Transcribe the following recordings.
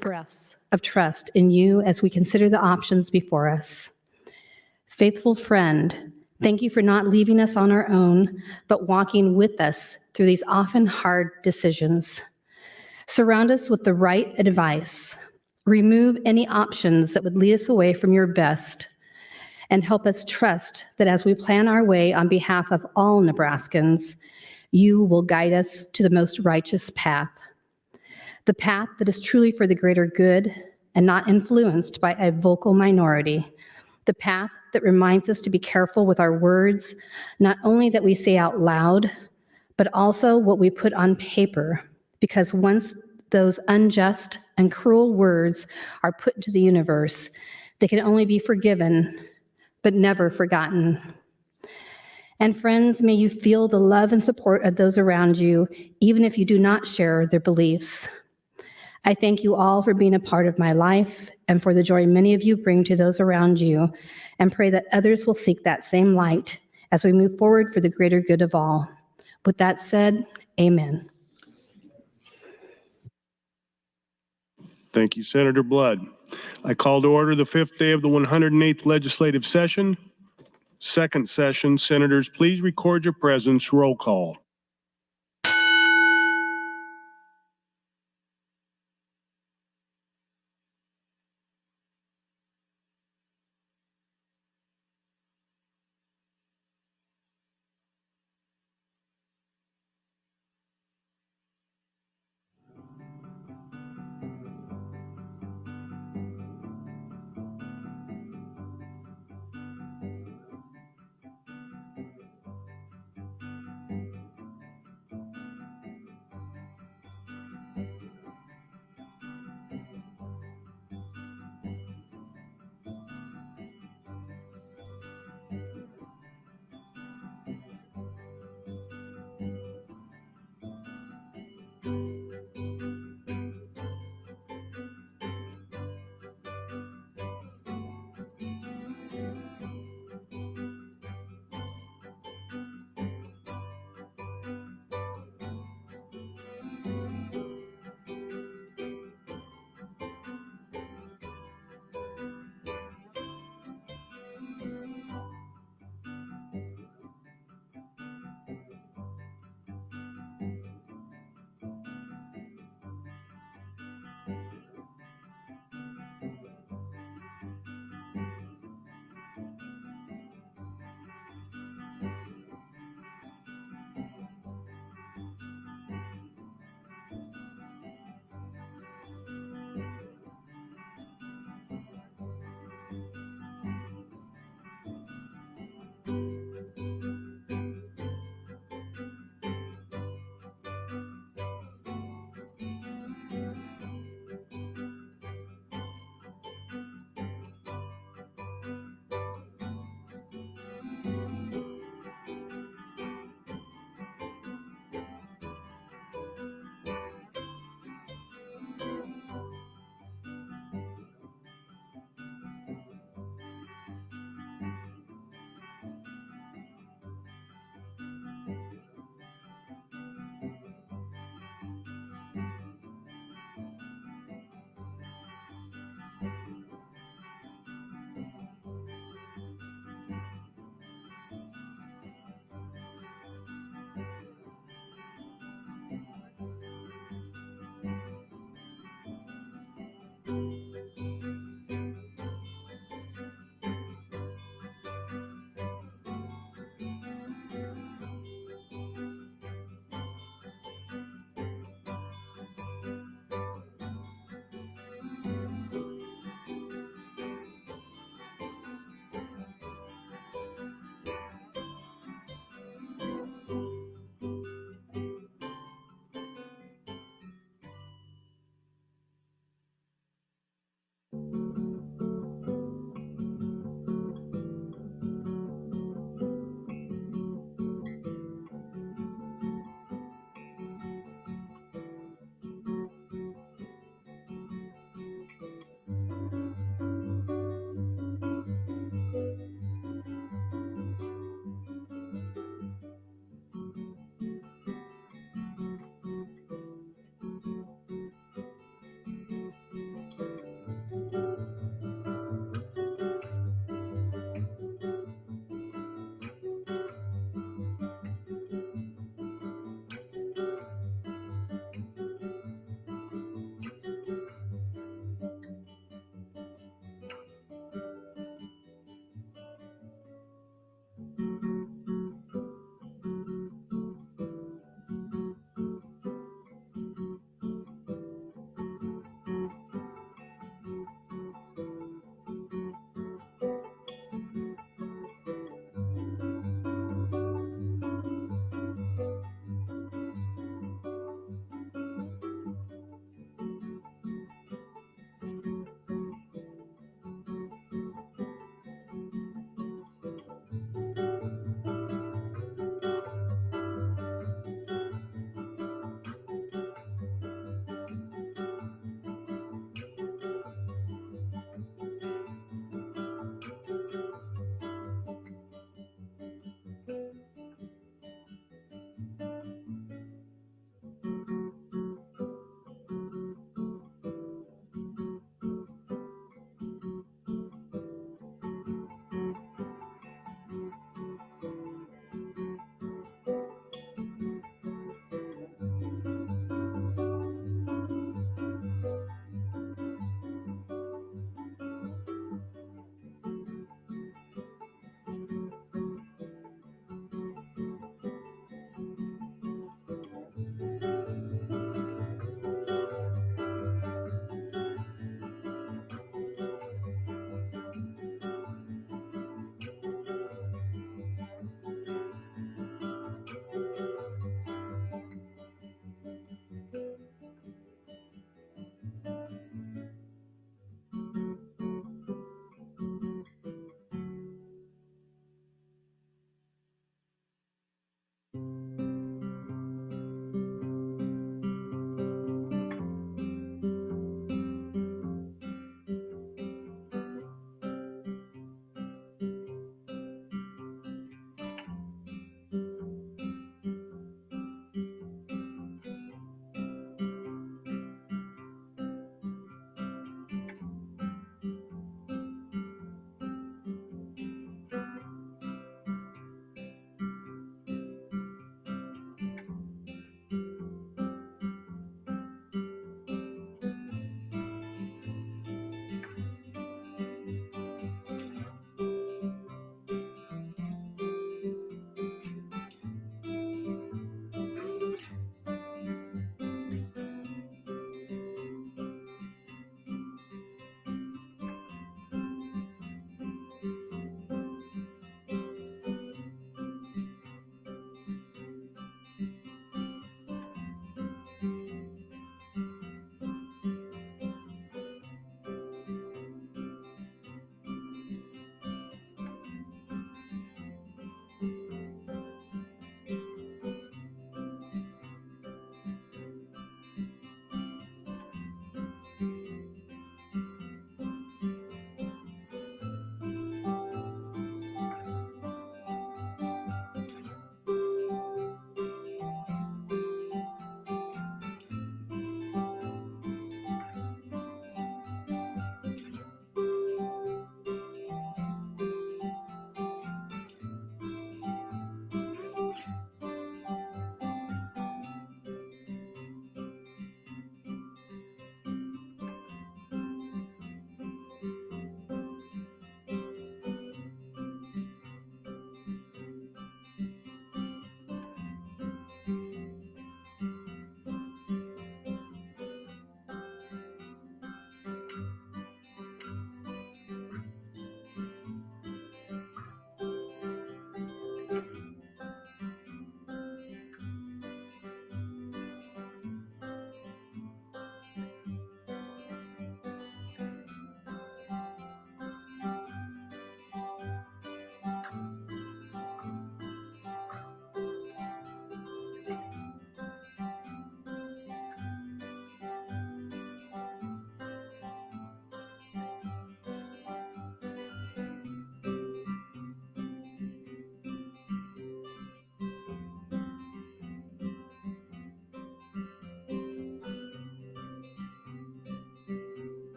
breaths of trust in you as we consider the options before us. Faithful friend, thank you for not leaving us on our own, but walking with us through these often hard decisions. Surround us with the right advice. Remove any options that would lead us away from your best, and help us trust that as we plan our way on behalf of all Nebraskans, you will guide us to the most righteous path, the path that is truly for the greater good and not influenced by a vocal minority, the path that reminds us to be careful with our words, not only that we say out loud, but also what we put on paper, because once those unjust and cruel words are put into the universe, they can only be forgiven, but never forgotten. And friends, may you feel the love and support of those around you, even if you do not share their beliefs. I thank you all for being a part of my life and for the joy many of you bring to those around you, and pray that others will seek that same light as we move forward for the greater good of all. With that said, amen. Thank you, Senator Blood. I call to order the fifth day of the 108th legislative session. Second session, senators, please record your presence. Roll call.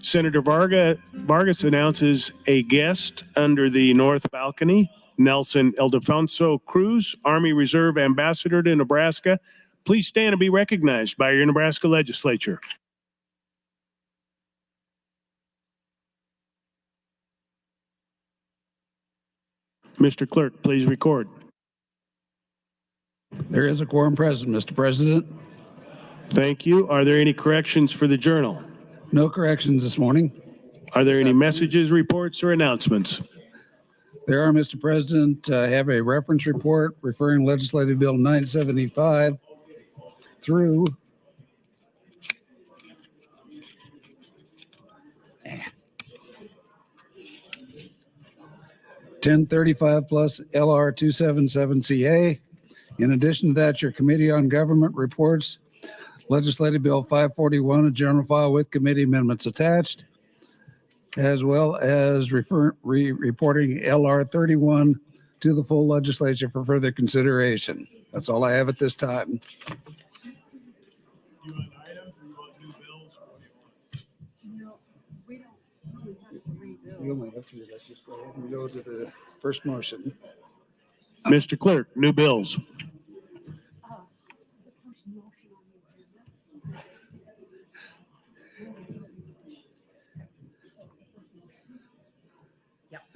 Senator Vargas announces a guest under the north balcony, Nelson Ildefonso Cruz, Army Reserve Ambassador to Nebraska. Please stand and be recognized by your Nebraska Legislature. Mr. Clerk, please record. There is a quorum present, Mr. President. Thank you. Are there any corrections for the journal? No corrections this morning. Are there any messages, reports, or announcements? There are, Mr. President. I have a reference report referring Legislative Bill 975 through 1035 plus LR 277CA. In addition to that, your Committee on Government reports Legislative Bill 541, a general file with committee amendments attached, as well as reporting LR 31 to the full legislature for further consideration. That's all I have at this time. We only have to, let's just go ahead and go to the first motion. Mr. Clerk, new bills.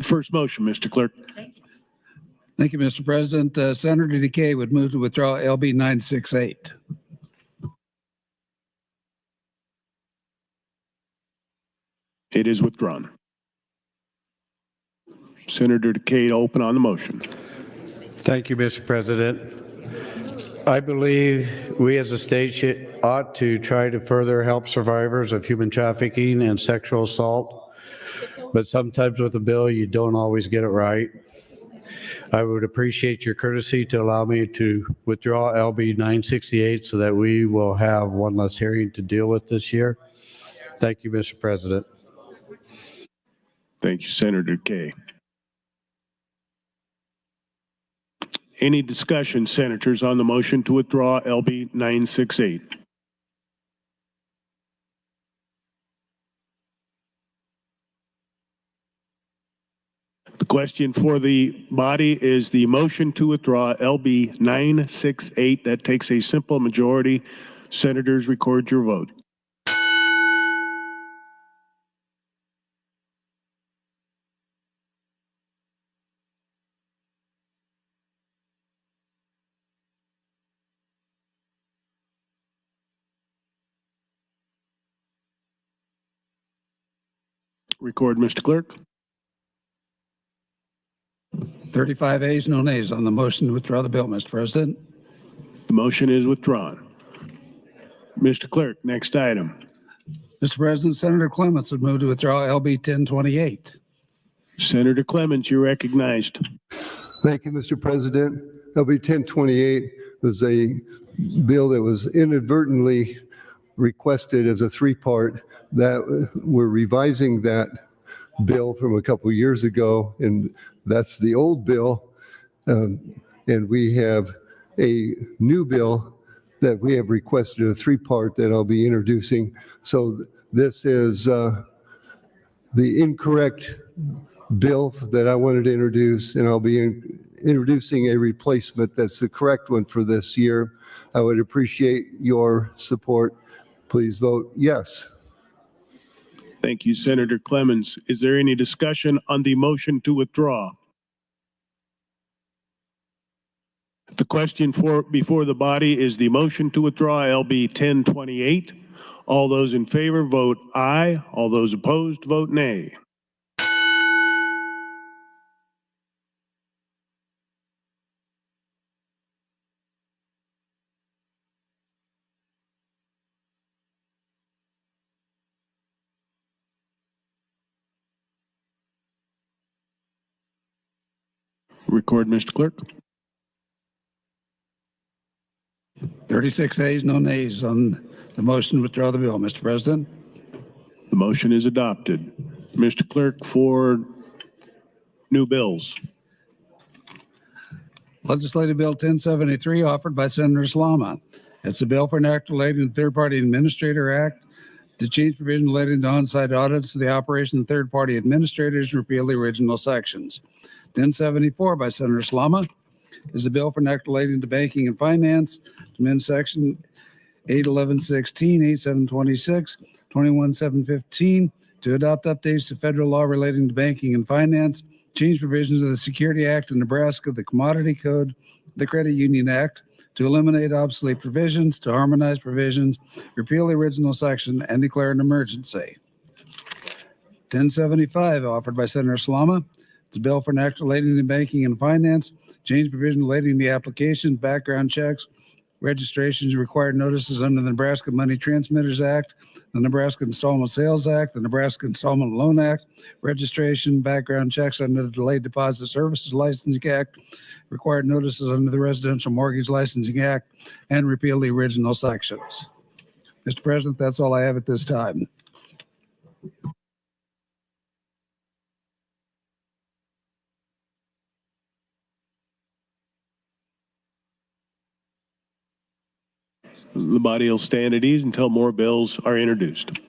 First motion, Mr. Clerk. Thank you, Mr. President. Senator DeKay would move to withdraw LB 968. It is withdrawn. Senator DeKay to open on the motion. Thank you, Mr. President. I believe we as a state ought to try to further help survivors of human trafficking and sexual assault, but sometimes with a bill, you don't always get it right. I would appreciate your courtesy to allow me to withdraw LB 968 so that we will have one less hearing to deal with this year. Thank you, Mr. President. Thank you, Senator DeKay. Any discussion, senators, on the motion to withdraw LB 968? The question for the body is the motion to withdraw LB 968. That takes a simple majority. Senators, record your vote. Record, Mr. Clerk. 35 ayes, no nays on the motion to withdraw the bill, Mr. President. The motion is withdrawn. Mr. Clerk, next item. Mr. President, Senator Clements would move to withdraw LB 1028. Senator Clements, you're recognized. Thank you, Mr. President. LB 1028 was a bill that was inadvertently requested as a three-part. That we're revising that bill from a couple years ago, and that's the old bill. And we have a new bill that we have requested, a three-part that I'll be introducing. So this is the incorrect bill that I wanted to introduce, and I'll be introducing a replacement that's the correct one for this year. I would appreciate your support. Please vote yes. Thank you, Senator Clements. Is there any discussion on the motion to withdraw? The question before the body is the motion to withdraw LB 1028. All those in favor vote aye. All those opposed vote nay. Record, Mr. Clerk. 36 ayes, no nays on the motion to withdraw the bill, Mr. President. The motion is adopted. Mr. Clerk, for new bills. Legislative Bill 1073 offered by Senator Slama. It's a bill for an act relating to the Third Party Administrator Act to change provision relating to on-site audits to the operation of third-party administrators and repeal the original sections. 1074 by Senator Slama is a bill for an act relating to banking and finance to amend section 81116, 8726, 21715 to adopt updates to federal law relating to banking and finance, change provisions of the Security Act of Nebraska, the Commodity Code, the Credit Union Act, to eliminate obsolete provisions, to harmonize provisions, repeal the original section, and declare an emergency. 1075, offered by Senator Slama. It's a bill for an act relating to banking and finance, change provision relating to applications, background checks, registrations, required notices under the Nebraska Money Transmitters Act, the Nebraska Installment Sales Act, the Nebraska Installment Loan Act, registration, background checks under the Delayed Deposit Services Licensing Act, required notices under the Residential Mortgage Licensing Act, and repeal the original sections. Mr. President, that's all I have at this time. The body will stand at ease until more bills are introduced.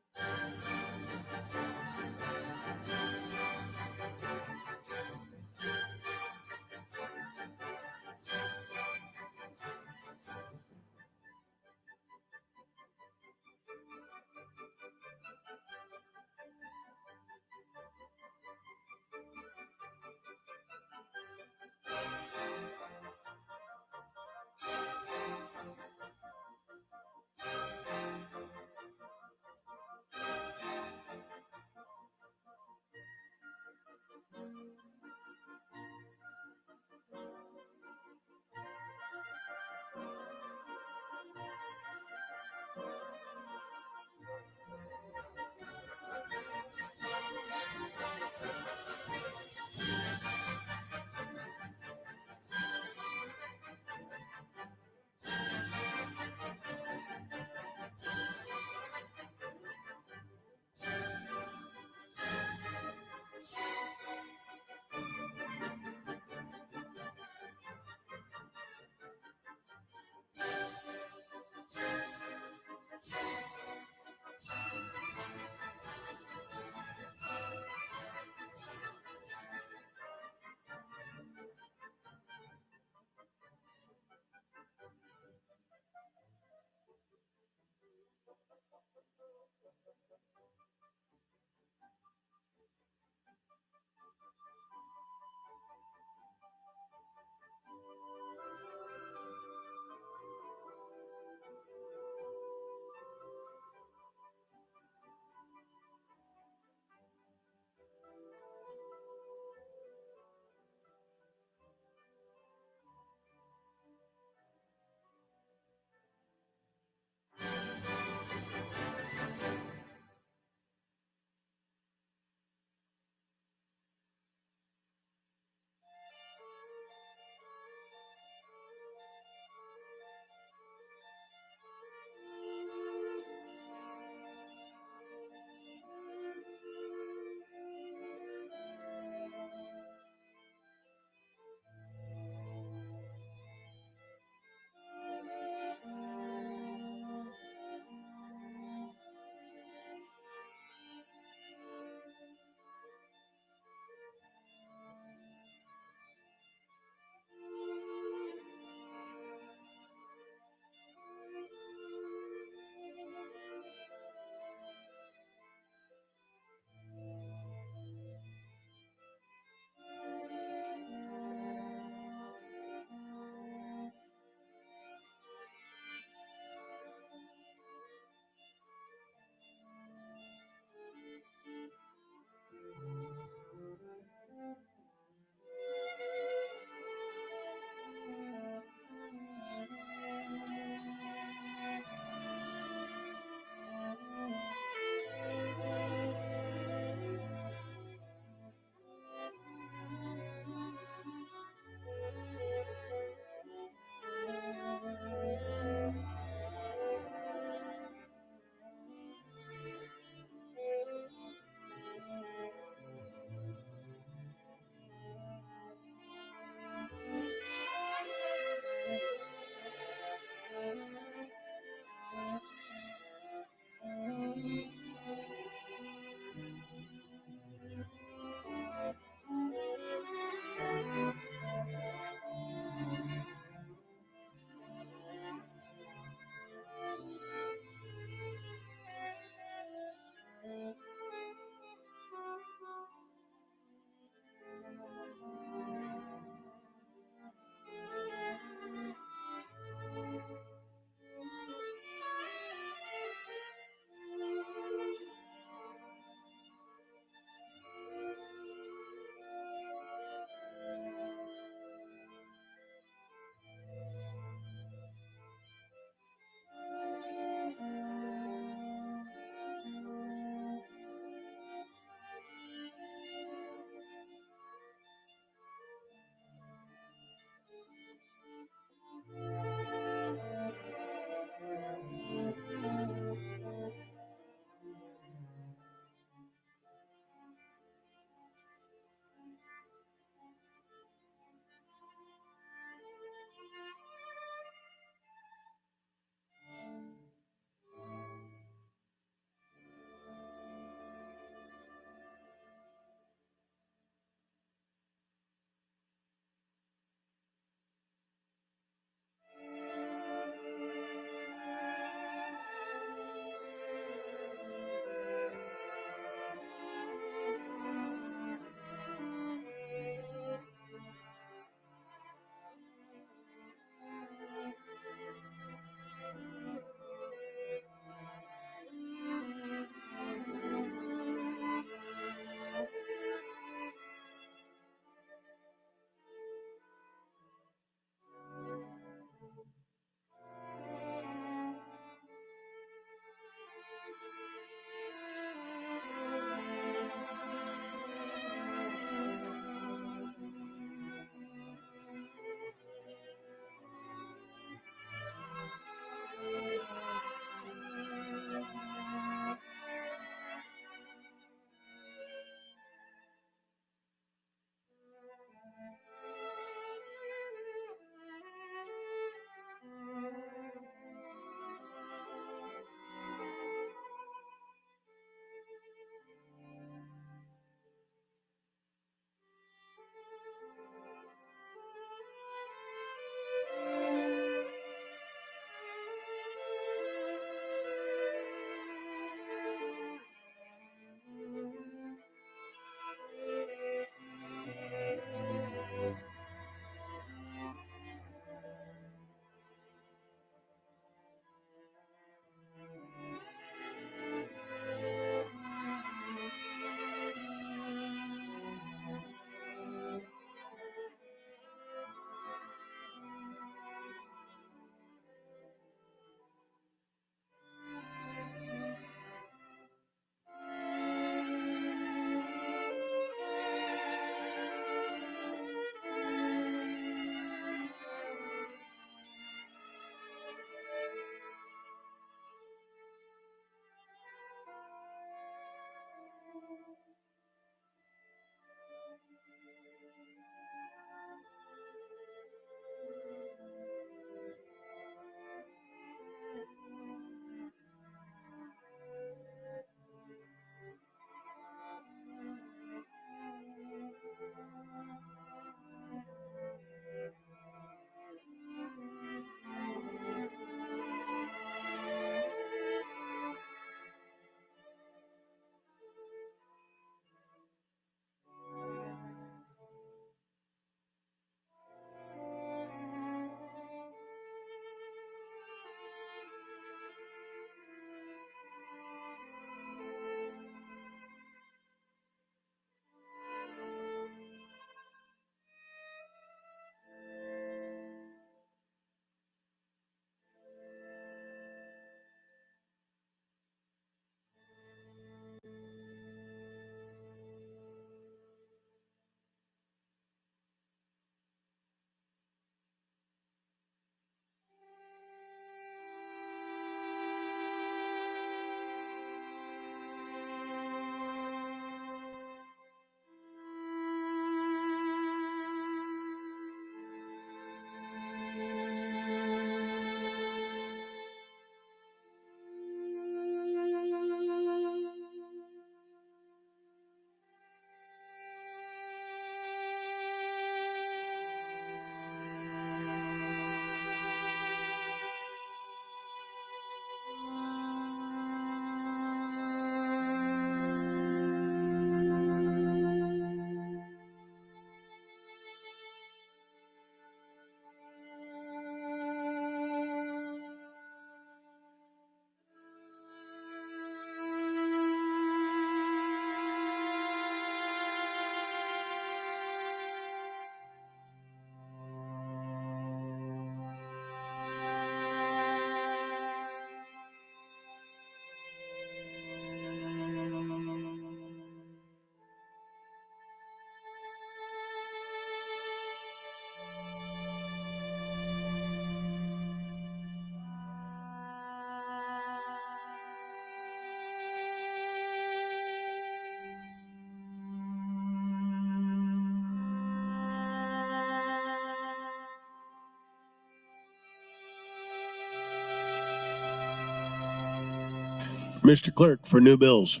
Mr. Clerk, for new bills.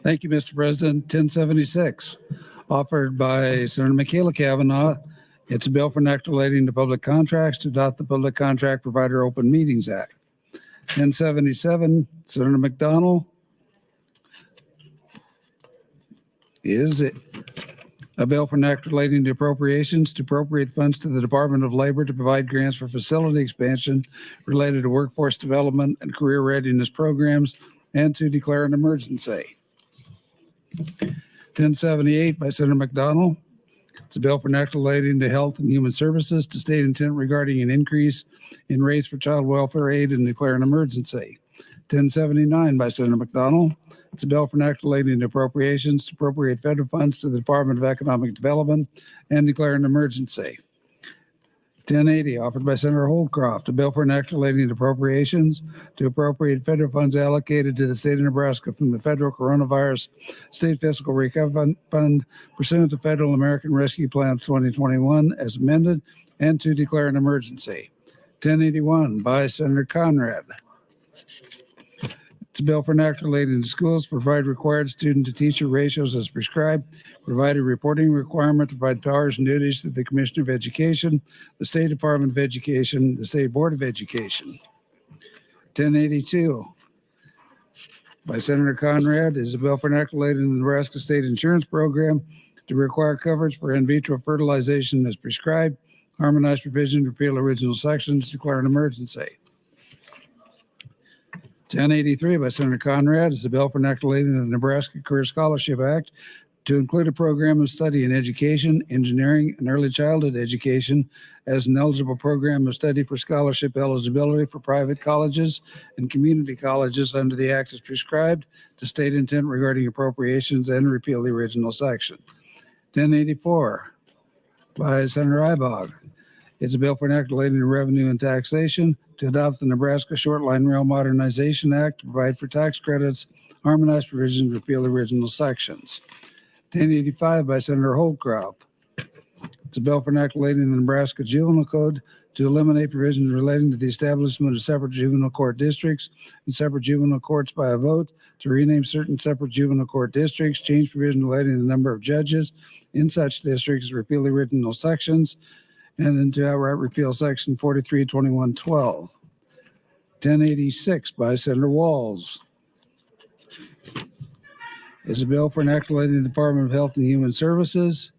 Thank you, Mr. President. 1076, offered by Senator Michaela Kavanaugh. It's a bill for an act relating to public contracts to adopt the Public Contract Provider Open Meetings Act. 1077, Senator McDonald. Is it a bill for an act relating to appropriations to appropriate funds to the Department of Labor to provide grants for facility expansion related to workforce development and career readiness programs and to declare an emergency. 1078 by Senator McDonald. It's a bill for an act relating to health and human services to state intent regarding an increase in rates for child welfare aid and declare an emergency. 1079 by Senator McDonald. It's a bill for an act relating to appropriations to appropriate federal funds to the Department of Economic Development and declare an emergency. 1080, offered by Senator Holdcroft, a bill for an act relating to appropriations to appropriate federal funds allocated to the state of Nebraska from the federal coronavirus state fiscal recovery fund pursuant to Federal American Rescue Plan 2021 as amended and to declare an emergency. 1081 by Senator Conrad. It's a bill for an act relating to schools, provide required student-to-teacher ratios as prescribed, provide a reporting requirement, provide powers and duties to the Commissioner of Education, the State Department of Education, the State Board of Education. 1082 by Senator Conrad is a bill for an act relating to the Nebraska State Insurance Program to require coverage for in vitro fertilization as prescribed, harmonize provision, repeal original sections, declare an emergency. 1083 by Senator Conrad is a bill for an act relating to the Nebraska Career Scholarship Act to include a program of study in education, engineering, and early childhood education as an eligible program of study for scholarship eligibility for private colleges and community colleges under the act as prescribed to state intent regarding appropriations and repeal the original section. 1084 by Senator Ibog. It's a bill for an act relating to revenue and taxation to adopt the Nebraska Short Line Rail Modernization Act to provide for tax credits, harmonize provisions, repeal original sections. 1085 by Senator Holdcroft. It's a bill for an act relating to the Nebraska Juvenile Code to eliminate provisions relating to the establishment of separate juvenile court districts and separate juvenile courts by a vote, to rename certain separate juvenile court districts, change provisions relating to the number of judges in such districts, repeal the original sections, and then to outright repeal section 432112. 1086 by Senator Walls is a bill for an act relating to the Department of Health and Human Services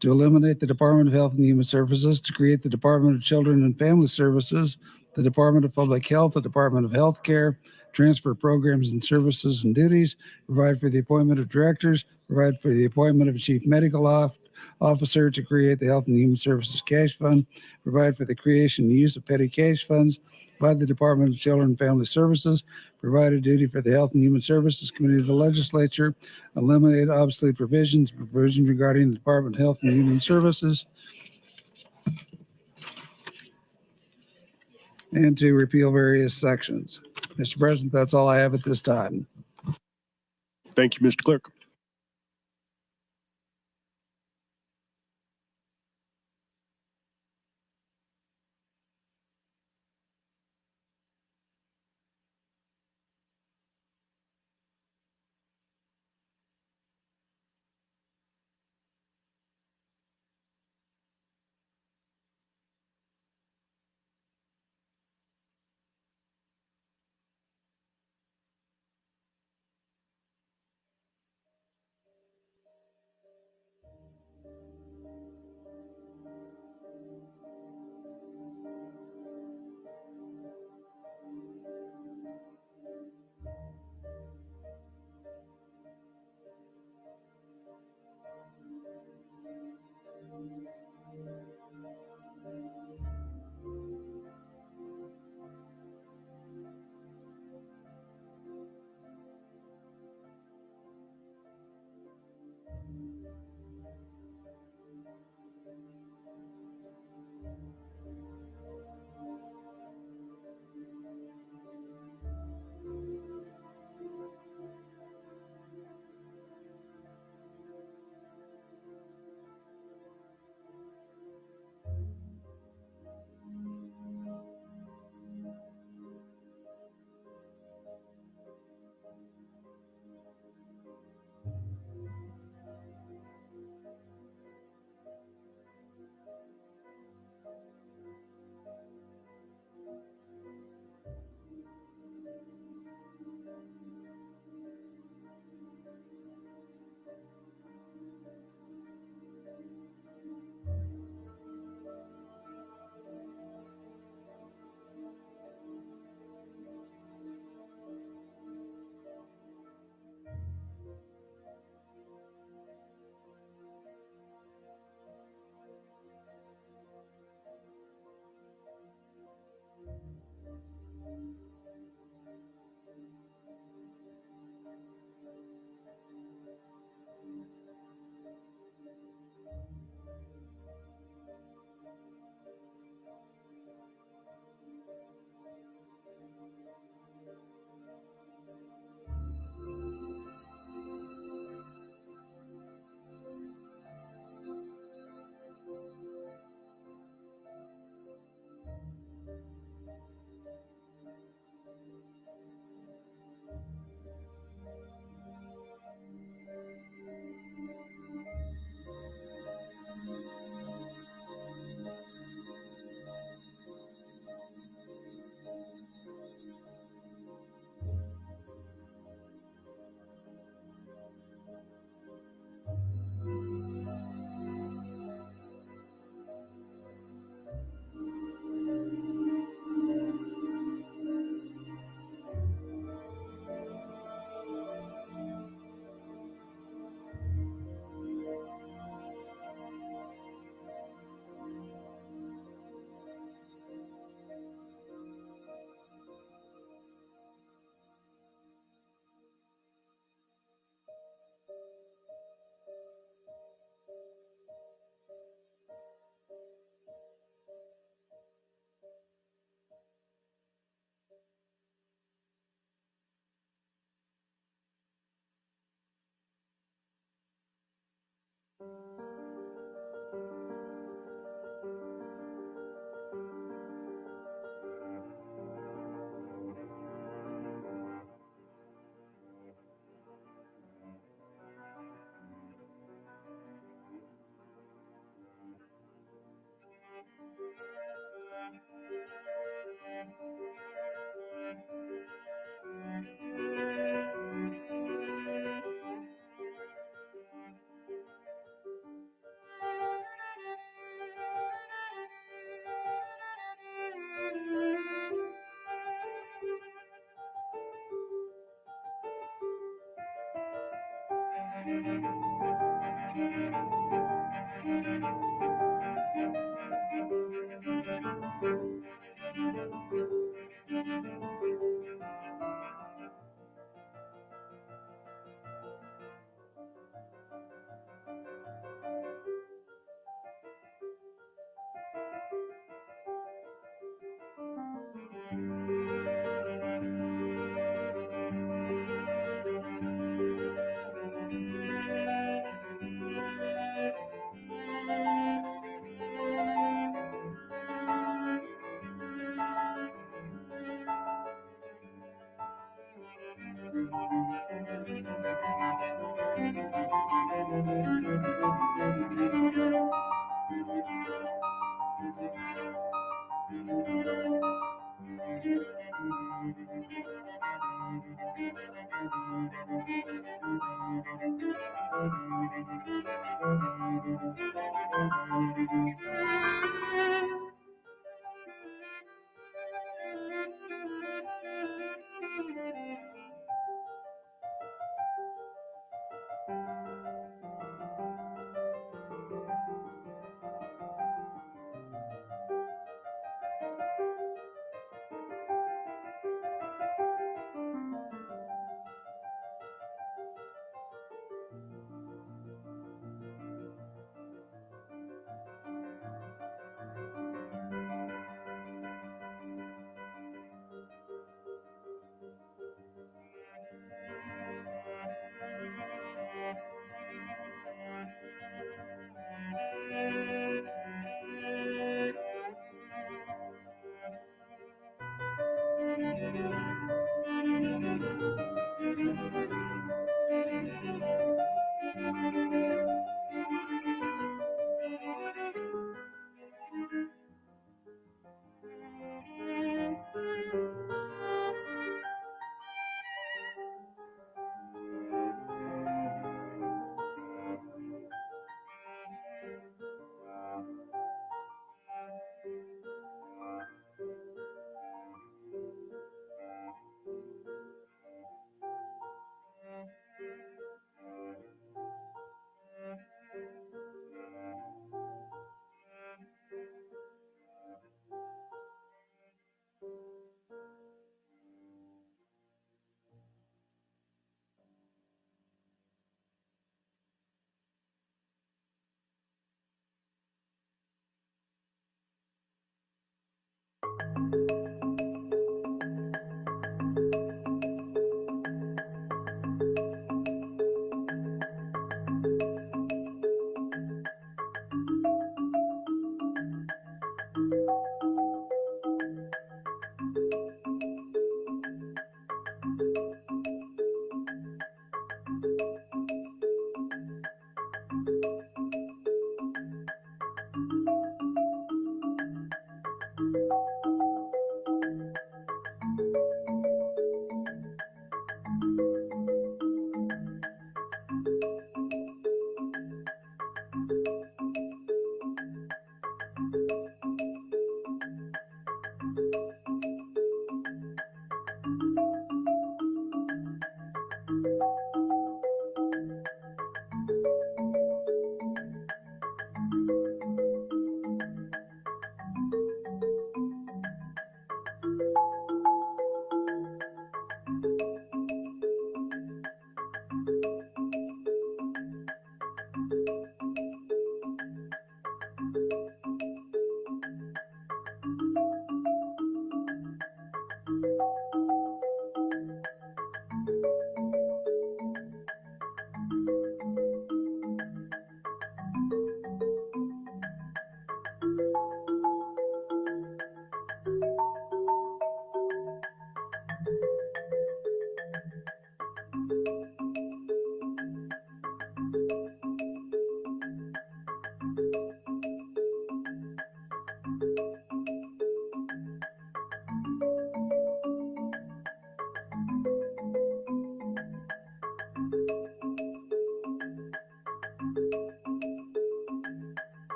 to eliminate the Department of Health and Human Services, to create the Department of Children and Family Services, the Department of Public Health, the Department of Health Care, transfer programs and services and duties, provide for the appointment of directors, provide for the appointment of a chief medical officer to create the Health and Human Services Cash Fund, provide for the creation and use of petty cash funds by the Department of Children and Family Services, provide a duty for the Health and Human Services Committee of the Legislature, eliminate obsolete provisions regarding the Department of Health and Human Services, and to repeal various sections. Mr. President, that's all I have at this time. Thank you, Mr. Clerk.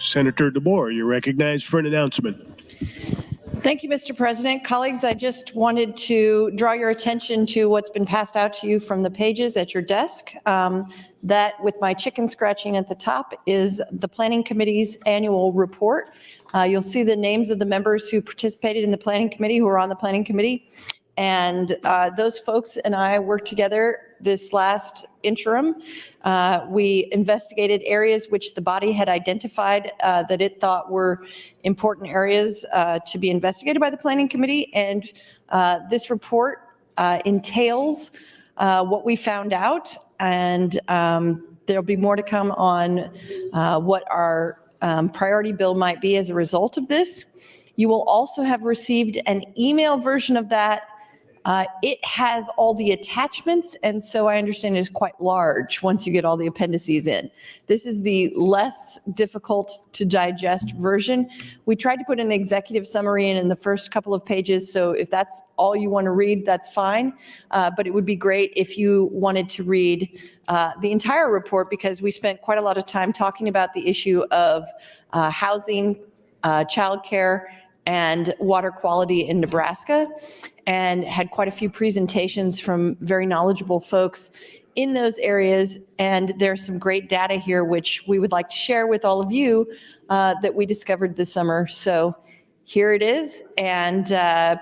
Senator DeBoer, you're recognized for an announcement. Thank you, Mr. President. Colleagues, I just wanted to draw your attention to what's been passed out to you from the pages at your desk. That, with my chicken scratching at the top, is the Planning Committee's annual report. You'll see the names of the members who participated in the Planning Committee, who are on the Planning Committee. And those folks and I worked together this last interim. We investigated areas which the body had identified that it thought were important areas to be investigated by the Planning Committee. And this report entails what we found out, and there'll be more to come on what our priority bill might be as a result of this. You will also have received an email version of that. It has all the attachments, and so I understand it's quite large once you get all the appendices in. This is the less difficult to digest version. We tried to put an executive summary in the first couple of pages, so if that's all you want to read, that's fine. But it would be great if you wanted to read the entire report, because we spent quite a lot of time talking about the issue of housing, childcare, and water quality in Nebraska, and had quite a few presentations from very knowledgeable folks in those areas. And there's some great data here which we would like to share with all of you that we discovered this summer. So here it is, and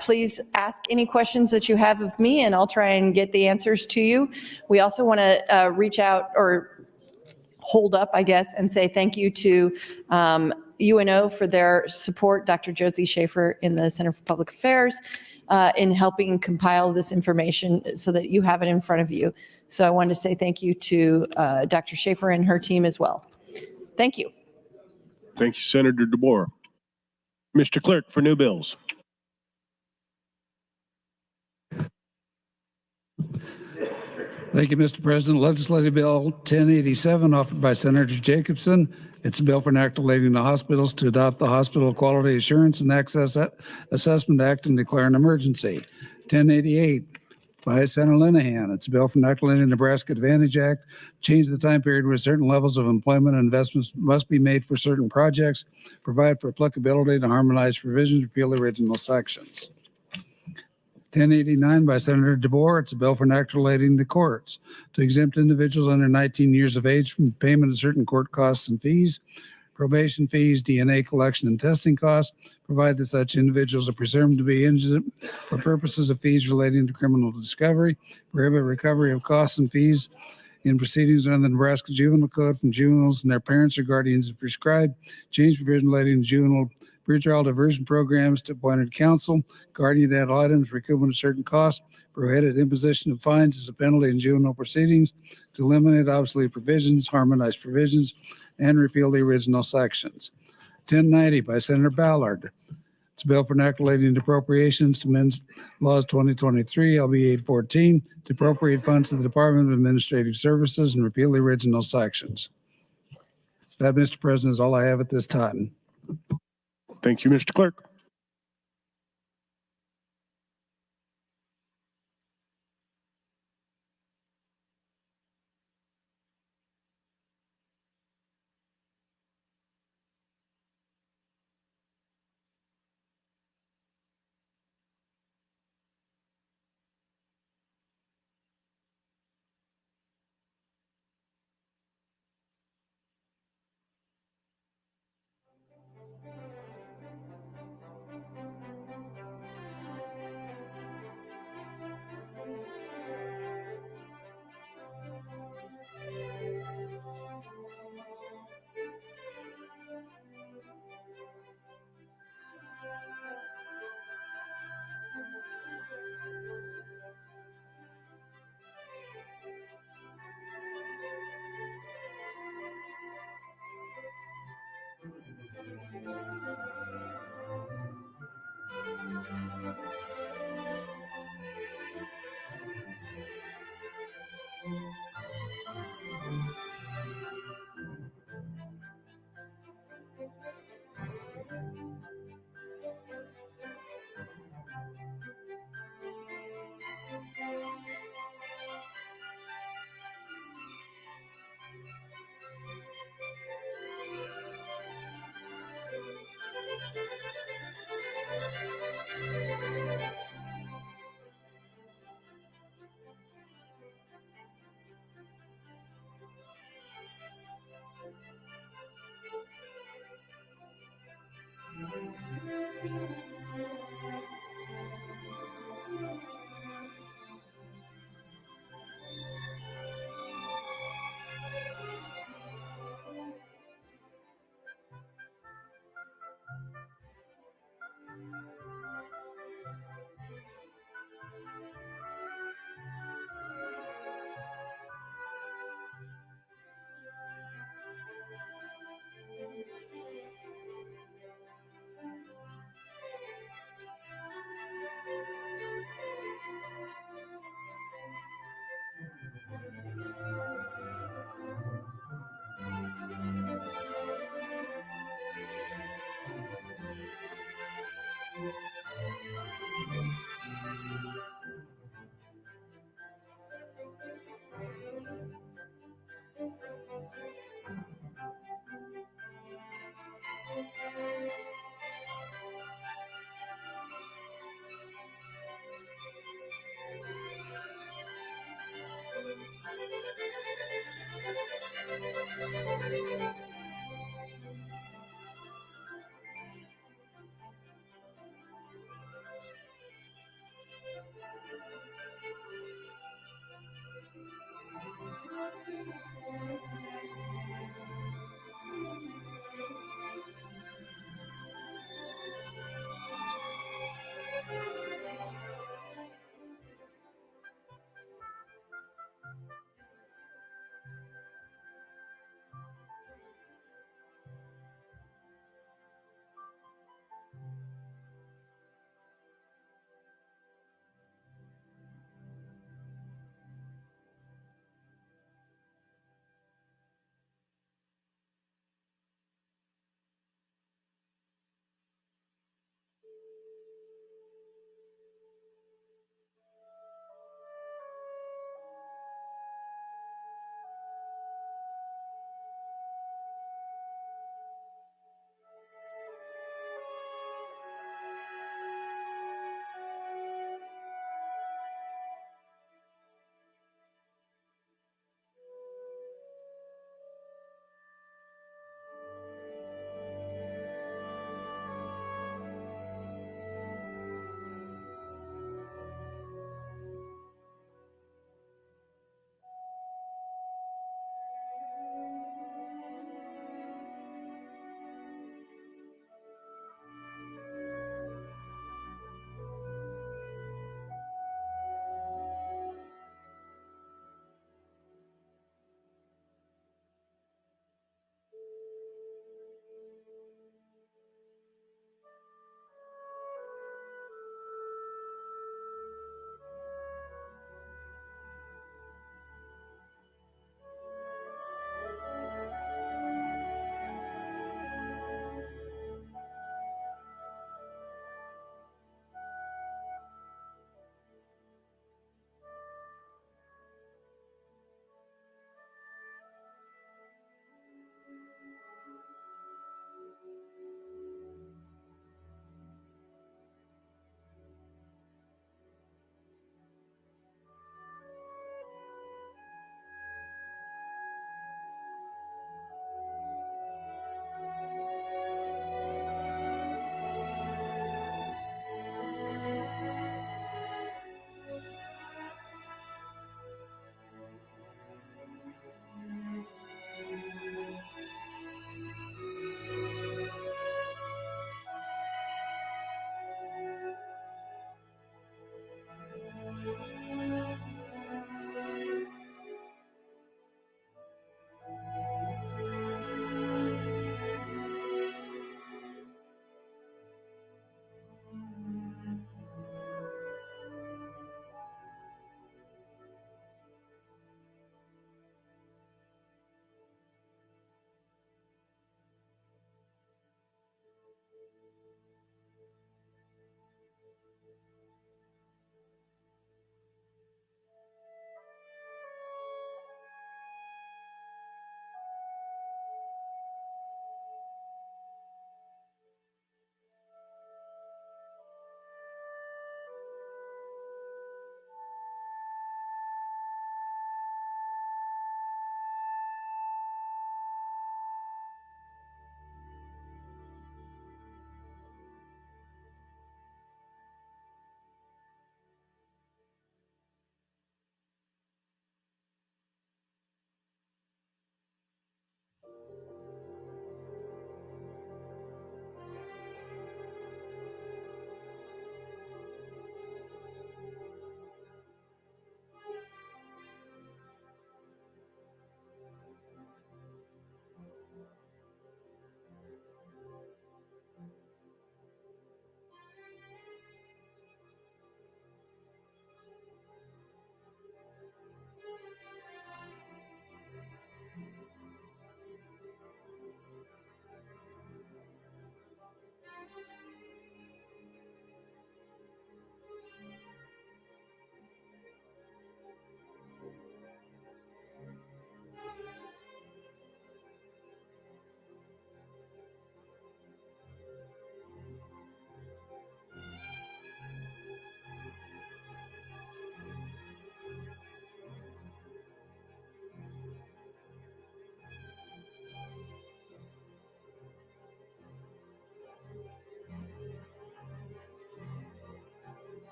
please ask any questions that you have of me, and I'll try and get the answers to you. We also want to reach out, or hold up, I guess, and say thank you to UNO for their support, Dr. Josie Schaefer in the Center for Public Affairs, in helping compile this information so that you have it in front of you. So I wanted to say thank you to Dr. Schaefer and her team as well. Thank you. Thank you, Senator DeBoer. Mr. Clerk, for new bills. Thank you, Mr. President. Legislative Bill 1087, offered by Senator Jacobson. It's a bill for an act relating to hospitals to adopt the Hospital Quality Assurance and Access Assessment Act and declare an emergency. 1088 by Senator Linehan. It's a bill for an act relating to the Nebraska Advantage Act, change the time period where certain levels of employment and investments must be made for certain projects, provide for applicability to harmonize provisions, repeal the original sections. 1089 by Senator DeBoer. It's a bill for an act relating to courts to exempt individuals under 19 years of age from payment of certain court costs and fees, probation fees, DNA collection and testing costs, provide that such individuals are presumed to be indigent for purposes of fees relating to criminal discovery, prohibit recovery of costs and fees in proceedings under the Nebraska Juvenile Code from juveniles and their parents or guardians as prescribed, change provision relating to juvenile pretrial diversion programs to appointed counsel, guardian ad items, recoupment of certain costs, prohibited imposition of fines as a penalty in juvenile proceedings, to eliminate obsolete provisions, harmonize provisions, and repeal the original sections. 1090 by Senator Ballard. It's a bill for an act relating to appropriations to amend laws 2023, LB 814, to appropriate funds to the Department of Administrative Services and repeal the original sections. That, Mr. President, is all I have at this time. Thank you, Mr. Clerk.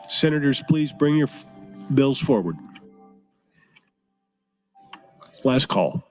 Senators, please bring your bills forward. Last call.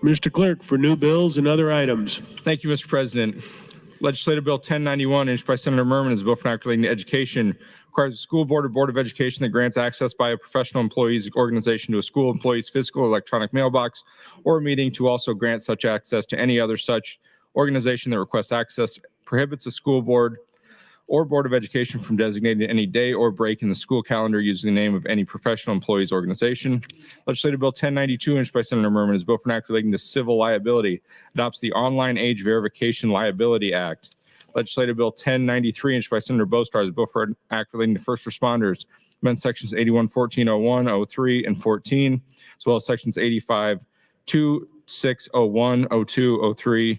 Mr. Clerk, for new bills and other items. Thank you, Mr. President. Legislative Bill 1091, introduced by Senator Merman, is a bill for an act relating to education. Requires a school board or board of education that grants access by a professional employee's organization to a school employee's physical or electronic mailbox or meeting to also grant such access to any other such organization that requests access, prohibits a school board or board of education from designating any day or break in the school calendar using the name of any professional employee's organization. Legislative Bill 1092, introduced by Senator Merman, is a bill for an act relating to civil liability, adopts the Online Age Verification Liability Act. Legislative Bill 1093, introduced by Senator Bostar, is a bill for an act relating to first responders, amend sections 811401, 03, and 14, as well as sections 85, 2601, 02, 03,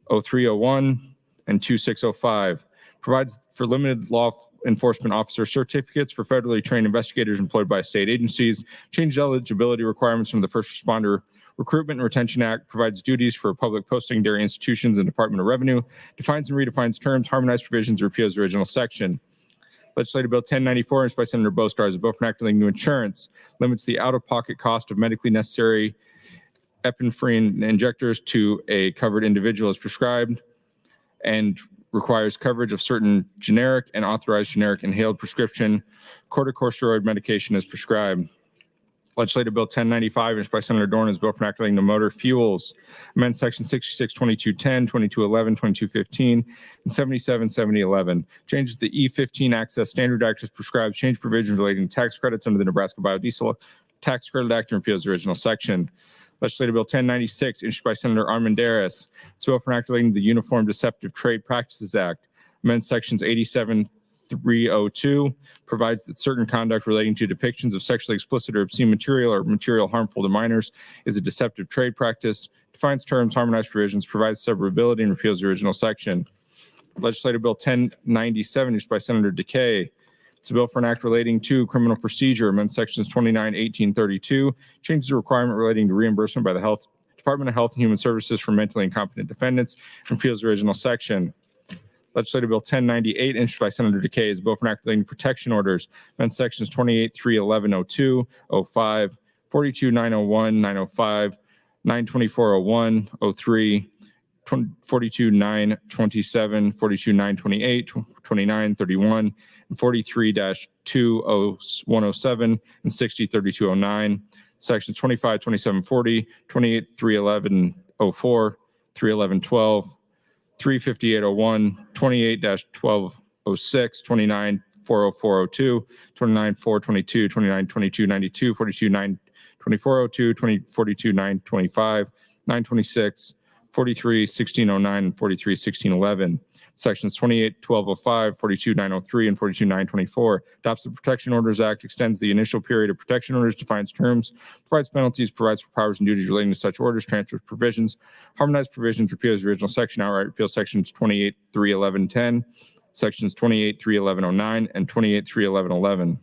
0301, and 2605. Provides for limited law enforcement officer certificates for federally trained investigators employed by state agencies, changed eligibility requirements from the First Responder Recruitment and Retention Act, provides duties for public post-secondary institutions and Department of Revenue, defines and redefines terms, harmonized provisions, repeals the original section. Legislative Bill 1094, introduced by Senator Bostar, is a bill for an act relating to insurance, limits the out-of-pocket cost of medically necessary epinephrine injectors to a covered individual as prescribed, and requires coverage of certain generic and authorized generic inhaled prescription corticosteroid medication as prescribed. Legislative Bill 1095, introduced by Senator Dorn, is a bill for an act relating to motor fuels, amend section 66, 2210, 2211, 2215, and 77, 7011. Changes the E15 Access Standard Act as prescribed, change provisions relating to tax credits under the Nebraska Biodiesel Tax Credit Act, and repeals the original section. Legislative Bill 1096, introduced by Senator Armendariz. It's a bill for an act relating to the Uniform Deceptive Trade Practices Act. Amends sections 87302, provides that certain conduct relating to depictions of sexually explicit or obscene material or material harmful to minors is a deceptive trade practice, defines terms, harmonized provisions, provides severability, and repeals the original section. Legislative Bill 1097, introduced by Senator Decay. It's a bill for an act relating to criminal procedure, amend sections 29, 1832, changes the requirement relating to reimbursement by the Department of Health and Human Services for mentally incompetent defendants, and repeals the original section. Legislative Bill 1098, introduced by Senator Decay, is a bill for an act relating to protection orders, amend sections 28, 31102, 05, 42, 901, 905, 92401, 03, 42, 927, 42, 928, 29, 31, and 43-20107 and 60-3209, sections 25, 2740, 28, 31104, 31112, 35801, 28-1206, 29, 40402, 29, 422, 29, 22, 92, 42, 9, 2402, 42, 925, 926, 43, 1609, and 43, 1611. Sections 28, 1205, 42, 903, and 42, 924. Adopts the Protection Orders Act, extends the initial period of protection orders, defines terms, provides penalties, provides for powers and duties relating to such orders, transfers provisions, harmonized provisions, repeals the original section, outright repeals sections 28, 31110, sections 28, 31109, and 28, 31111.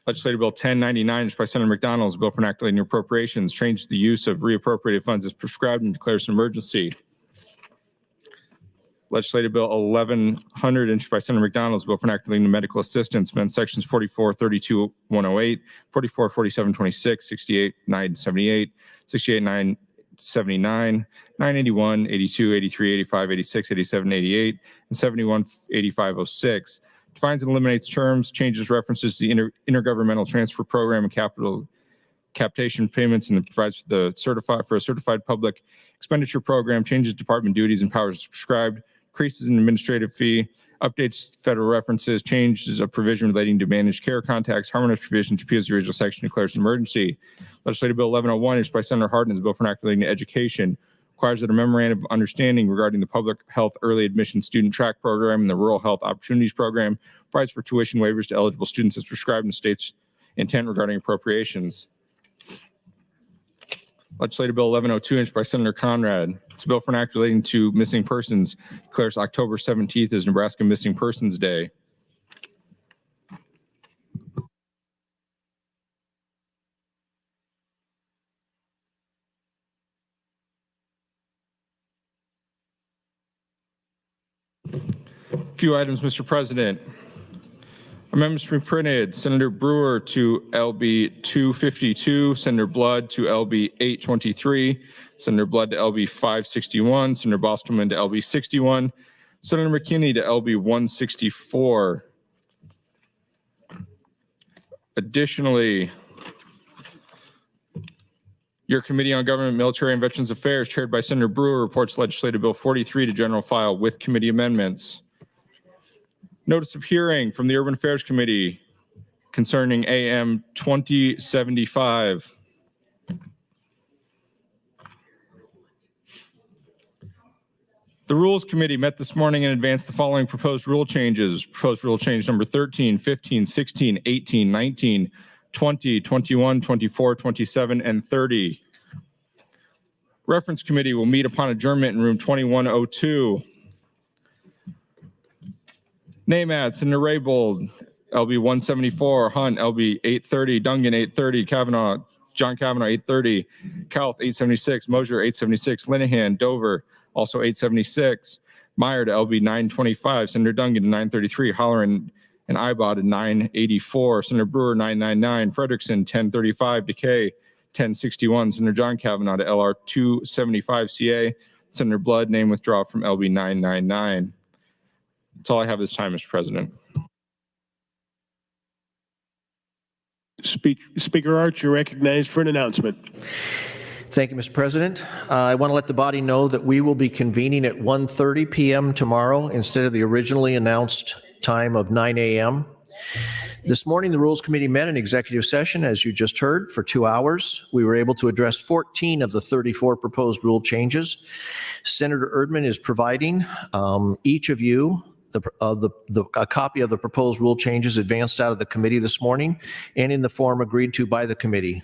Legislative Bill 1099, introduced by Senator McDonald, is a bill for an act relating to appropriations, changes the use of reappropriated funds as prescribed and declares an emergency. Legislative Bill 1100, introduced by Senator McDonald, is a bill for an act relating to medical assistance, amend sections 44, 32, 108, 44, 47, 26, 68, 978, 68, 979, 981, 82, 83, 85, 86, 87, 88, and 71, 8506. Defines and eliminates terms, changes references to the intergovernmental transfer program and capital capitation payments, and provides for a certified public expenditure program, changes department duties and powers as prescribed, increases an administrative fee, updates federal references, changes a provision relating to managed care contacts, harmonized provisions, repeals the original section, declares an emergency. Legislative Bill 1101, introduced by Senator Hardin, is a bill for an act relating to education. Requires that a memorandum of understanding regarding the public health early admission student track program and the rural health opportunities program, provides for tuition waivers to eligible students as prescribed in the state's intent regarding appropriations. Legislative Bill 1102, introduced by Senator Conrad. It's a bill for an act relating to missing persons. Declares October 17th as Nebraska Missing Persons Day. A few items, Mr. President. Amendments to be printed. Senator Brewer to LB 252, Senator Blood to LB 823, Senator Blood to LB 561, Senator Bostelman to LB 61, Senator McKinney to LB 164. Additionally, your Committee on Government, Military, and Veterans Affairs, chaired by Senator Brewer, reports Legislative Bill 43 to general file with committee amendments. Notice of hearing from the Urban Affairs Committee concerning AM 2075. The Rules Committee met this morning and advanced the following proposed rule changes. Proposed rule change number 13, 15, 16, 18, 19, 20, 21, 24, 27, and 30. Reference Committee will meet upon adjournment in room 2102. Name add, Senator Raybold, LB 174, Hunt, LB 830, Dungan 830, Kavanaugh, John Kavanaugh 830, Kauth 876, Mosier 876, Linehan, Dover, also 876, Meyer to LB 925, Senator Dungan to 933, Holleran and Ibod to 984, Senator Brewer 999, Frederickson 1035, Decay 1061, Senator John Kavanaugh to LR 275CA, Senator Blood, name withdraw from LB 999. That's all I have this time, Mr. President. Speaker Arch, you're recognized for an announcement. Thank you, Mr. President. I want to let the body know that we will be convening at 1:30 p.m. tomorrow instead of the originally announced time of 9 a.m. This morning, the Rules Committee met in executive session, as you just heard, for 2 hours. We were able to address 14 of the 34 proposed rule changes. Senator Erdman is providing each of you a copy of the proposed rule changes advanced out of the committee this morning and in the form agreed to by the committee.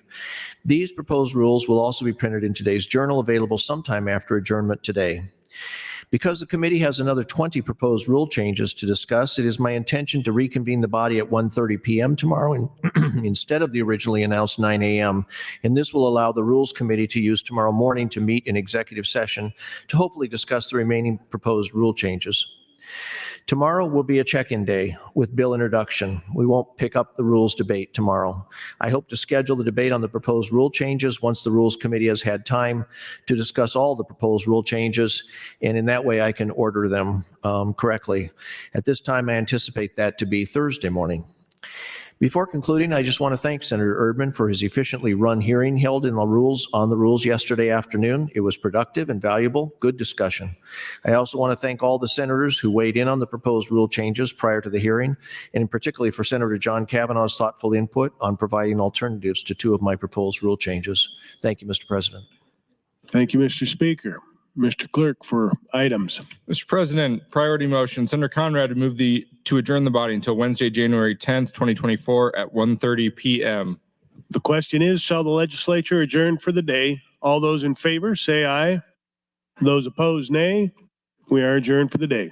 These proposed rules will also be printed in today's journal, available sometime after adjournment today. Because the committee has another 20 proposed rule changes to discuss, it is my intention to reconvene the body at 1:30 p.m. tomorrow instead of the originally announced 9 a.m. And this will allow the Rules Committee to use tomorrow morning to meet in executive session to hopefully discuss the remaining proposed rule changes. Tomorrow will be a check-in day with bill introduction. We won't pick up the rules debate tomorrow. I hope to schedule the debate on the proposed rule changes once the Rules Committee has had time to discuss all the proposed rule changes, and in that way I can order them correctly. At this time, I anticipate that to be Thursday morning. Before concluding, I just want to thank Senator Erdman for his efficiently run hearing held on the rules yesterday afternoon. It was productive and valuable, good discussion. I also want to thank all the senators who weighed in on the proposed rule changes prior to the hearing, and particularly for Senator John Kavanaugh's thoughtful input on providing alternatives to 2 of my proposed rule changes. Thank you, Mr. President. Thank you, Mr. Speaker. Mr. Clerk, for items. Mr. President, priority motion. Senator Conrad would move to adjourn the body until Wednesday, January 10th, 2024 at 1:30 p.m. The question is, shall the legislature adjourn for the day? All those in favor, say aye. Those opposed, nay. We are adjourned for the day.